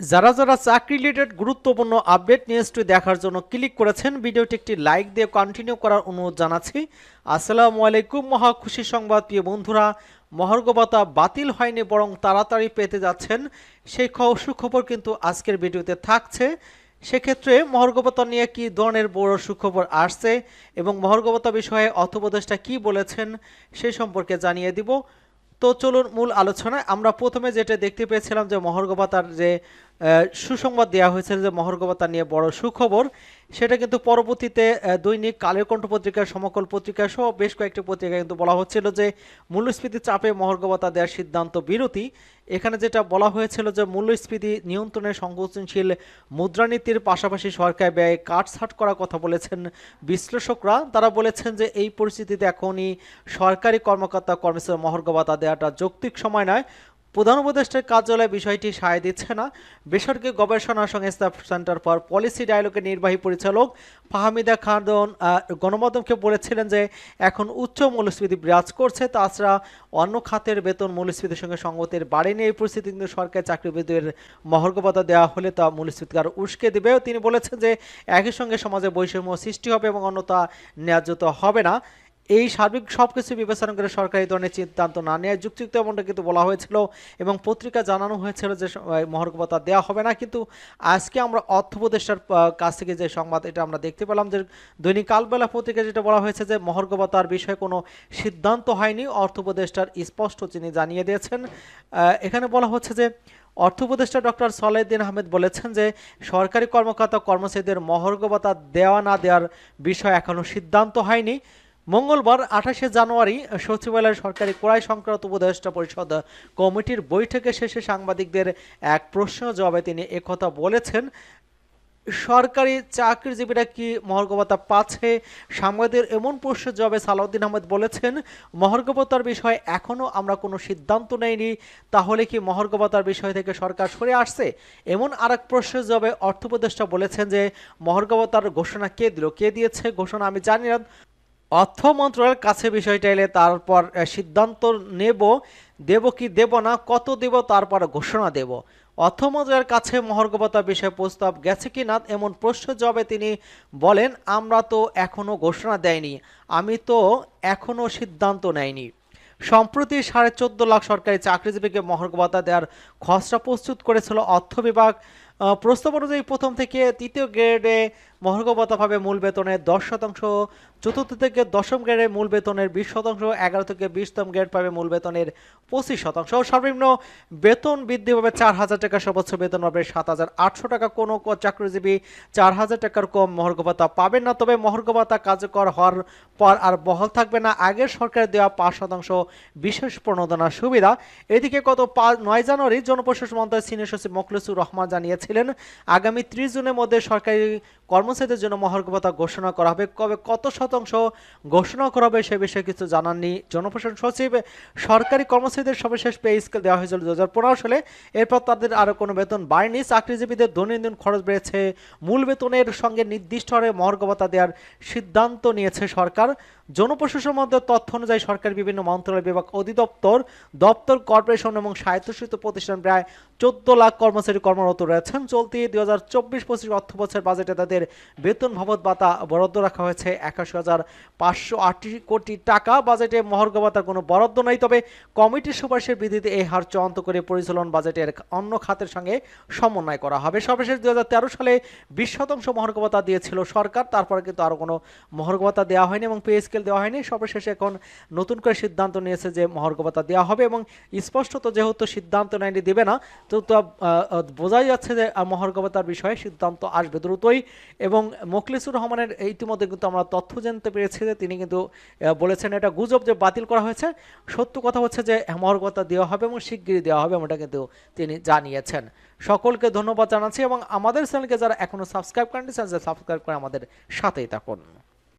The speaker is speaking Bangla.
যারা চাকরি রিলেটেড গুরুত্বপূর্ণ আপডেট নিউজটি দেখার জন্য ক্লিক করেছেন, ভিডিওটি একটি লাইক দিয়ে কন্টিনিউ করার অনুরোধ জানাচ্ছি। আসসালামু আলাইকুম। মহা খুশি সংবাদ প্রিয় বন্ধুরা, মহার্ঘ ভাতা বাতিল হয়নি, বরং তাড়াতাড়ি পেতে যাচ্ছেন সেই সুখবর কিন্তু আজকের ভিডিওতে থাকছে। সেক্ষেত্রে মহার্ঘ ভাতা নিয়ে কি ধরনের বড় সুখবর আসছে এবং মহার্ঘ ভাতা বিষয়ে অর্থ উপদেষ্টা কি বলেছেন সে সম্পর্কে জানিয়ে দিব। তো চলুন মূল আলোচনায়। আমরা প্রথমে যেটা দেখতে পেয়েছিলাম যে মহার্ঘ ভাতার যে সুসংবাদ দেওয়া হয়েছে, যে মহার্ঘ ভাতা নিয়ে বড় সুখবর, সেটা কিন্তু পরবর্তীতে দৈনিক কালের কণ্ঠ পত্রিকার, সমকল পত্রিকা সহ বেশ কয়েকটি পত্রিকা কিন্তু বলা হচ্ছিল যে মূল্যস্ফীতির চাপে মহার্ঘ ভাতা দেওয়ার সিদ্ধান্ত বিরতি। এখানে যেটা বলা হয়েছিল যে মূল্যস্ফীতি নিয়ন্ত্রণে সংবেদনশীল মুদ্রানীতির পাশাপাশি সরকার ব্যয় কাটছাঁট করার কথা বলেছেন বিশ্লেষকরা। তারা বলেছেন যে এই পরিস্থিতিতে এখনই সরকারি কর্মকর্তা কর্মচারী মহার্ঘ ভাতা দেওয়াটা যৌক্তিক সময় নয়। প্রধান উপদেষ্টার কার্যালয় বিষয়টি সায় দিচ্ছে না। বেসরকারি গবেষণা সংস্থা সেন্টার ফর পলিসি ডায়ালগের নির্বাহী পরিচালক ফাহমিদা খানন গণমাধ্যমকে বলেছিলেন যে এখন উচ্চ মূল্যস্ফীতি বিরাজ করছে, তাছাড়া অন্য খাতের বেতন মূল্যস্ফীতির সঙ্গে সঙ্গতির বাড়েনি। এই পরিস্থিতি কিন্তু সরকারি চাকরিজীবীদের মহার্ঘ ভাতা দেওয়া হলে তা মূল্যস্ফীতিকে আরও উস্কে দেবে। তিনি বলেছেন যে একই সঙ্গে সমাজে বৈষম্য সৃষ্টি হবে এবং অন্যতা ন্যায্যতা হবে না। এই সার্বিক সবকিছু বিবেচনা করে সরকারি ধরনের সিদ্ধান্ত না নেওয়া যুক্তিযুক্ত, এমনটা কিন্তু বলা হয়েছিল এবং পত্রিকা জানানো হয়েছিল যে মহার্ঘ ভাতা দেওয়া হবে না। কিন্তু আজকে আমরা অর্থ উপদেষ্টার কাছ থেকে যে সংবাদ এটা আমরা দেখতে পেলাম যে দৈনিক কালবেলা পত্রিকা যেটা বলা হয়েছে যে মহার্ঘ ভাতার বিষয়ে কোনো সিদ্ধান্ত হয়নি। অর্থ উপদেষ্টার স্পষ্ট তিনি জানিয়ে দিয়েছেন। এখানে বলা হচ্ছে যে অর্থ উপদেষ্টা ডক্টর সলাউদ্দিন আহমেদ বলেছেন যে সরকারি কর্মকর্তা কর্মচারীদের মহার্ঘ ভাতা দেওয়া না দেওয়ার বিষয়ে এখনও সিদ্ধান্ত হয়নি। মঙ্গলবার 28শে জানুয়ারি সচিবালয়ের সরকারি ক্রয় সংক্রান্ত উপদেষ্টা পরিষদ কমিটির বৈঠকে শেষে সাংবাদিকদের এক প্রশ্নের জবাবে তিনি একথা বলেছেন। সরকারি চাকরিজীবীরা কি মহার্ঘ ভাতা পাচ্ছে? সাংবাদিকদের এমন প্রশ্নের জবাবে সালাউদ্দিন আহমেদ বলেছেন, মহার্ঘ ভাতার বিষয়ে এখনও আমরা কোনো সিদ্ধান্ত নেইনি। তাহলে কি মহার্ঘ ভাতার বিষয় থেকে সরকার সরে আসছে? এমন আরেক প্রশ্নের জবাবে অর্থ উপদেষ্টা বলেছেন যে মহার্ঘ ভাতার ঘোষণা কে দিল, কে দিয়েছে ঘোষণা আমি জানি না। অর্থ মন্ত্রণালয়ের কাছে বিষয়টা এলে তারপর সিদ্ধান্ত নেব, দেব কি দেব না, কত দেব তারপর ঘোষণা দেব। অর্থ মন্ত্রণালয়ের কাছে মহার্ঘ ভাতা বিষয়ে প্রস্তাব গেছে কি না এমন প্রশ্নের জবাবে তিনি বলেন, আমরা তো এখনো ঘোষণা দেয়নি, আমি তো এখনো সিদ্ধান্ত নেয়নি। সম্প্রতি 14.5 লাখ সরকারি চাকরিজীবীকে মহার্ঘ ভাতা দেওয়ার খসড়া প্রস্তুত করেছিল অর্থ বিভাগ। প্রস্তাব অনুযায়ী প্রথম থেকে তৃতীয় গ্রেডে মহার্ঘ ভাতা পাবে মূল বেতনের 10%, চতুর্থ থেকে দশম গ্রেডে মূল বেতনের 20%, 11 থেকে 20তম গ্রেড পাবে মূল বেতনের 25%। সর্বনিম্ন বেতন বৃদ্ধি পাবে 4,000 টাকা, সর্বোচ্চ বেতন পাবে 7,800 টাকা। কোনো চাকরিজীবী 4,000 টাকার কম মহার্ঘ ভাতা পাবেন না। তবে মহার্ঘ ভাতা কার্যকর হওয়ার পর আর বহাল থাকবে না আগের সরকারের দেওয়া 5% বিশেষ প্রণোদনা সুবিধা। এদিকে গত 9 জানুয়ারি জনপ্রশাসন মন্ত্রণালয়ের সিনিয়র সচিব মোখলেসুর রহমান জানিয়েছিলেন আগামী 30 জুনের মধ্যে সরকারি কর্মচারীদের জন্য মহার্ঘ ভাতা ঘোষণা করা হবে। কবে কত শতাংশ ঘোষণা করা হবে সে বিষয়ে কিছু জানাননি জনপ্রশাসন সচিব। সরকারি কর্মচারীদের সর্বশেষ পে স্কেল দেওয়া হয়েছিল 2015 সালে, এরপর তাদের আরও কোনো বেতন বাড়েনি। চাকরিজীবীদের দৈনন্দিন খরচ বেড়েছে, মূল বেতনের সঙ্গে নির্দিষ্ট হারে মহার্ঘ ভাতা দেওয়ার সিদ্ধান্ত নিয়েছে সরকার। জনপ্রশাসন মন্ত্রণালয়ের তথ্য অনুযায়ী সরকারের বিভিন্ন মন্ত্রণালয়, বিভাগ, অধিদপ্তর, দপ্তর, কর্পোরেশন এবং স্বায়ত্তশাসিত প্রতিষ্ঠান প্রায় 14 লাখ কর্মচারী কর্মরত রয়েছেন। চলতি 2024-25 অর্থ বছর বাজেটে তাদের বেতন বাবদ ভাতা বরাদ্দ রাখা হয়েছে 81,580 কোটি টাকা। বাজেটে মহার্ঘ ভাতার কোনো বরাদ্দ নাই, তবে কমিটির সুপারিশের ভিত্তিতে এই হার চূড়ান্ত করে পরিচালন বাজেটের অন্য খাতের সঙ্গে সমন্বয় করা হবে। সর্বশেষ 2013 সালে 20% মহার্ঘ ভাতা দিয়েছিল সরকার, তারপরে কিন্তু আরও কোনো মহার্ঘ ভাতা দেওয়া হয়নি এবং পে স্কেল দেওয়া হয়নি। সর্বশেষে এখন নতুন করে সিদ্ধান্ত নিয়েছে যে মহার্ঘ ভাতা দেওয়া হবে এবং স্পষ্টত যেহেতু সিদ্ধান্ত নেয়নি দেবে না, তো বোঝাই যাচ্ছে যে মহার্ঘ ভাতার বিষয়ে সিদ্ধান্ত আসবে দ্রুতই। এবং মোখলেসুর রহমানের ইতিমধ্যে কিন্তু আমরা তথ্য জানতে পেরেছি যে তিনি কিন্তু বলেছেন এটা গুজব যে বাতিল করা হয়েছে। সত্য কথা হচ্ছে যে মহার্ঘ ভাতা দেওয়া হবে এবং শিগগিরই দেওয়া হবে, এমনটা কিন্তু তিনি জানিয়েছেন। সকলকে ধন্যবাদ জানাচ্ছি এবং আমাদের চ্যানেলকে যারা এখনো সাবস্ক্রাইব করেননি চ্যানেলকে সাবস্ক্রাইব করে আমাদের সাথেই থাকুন।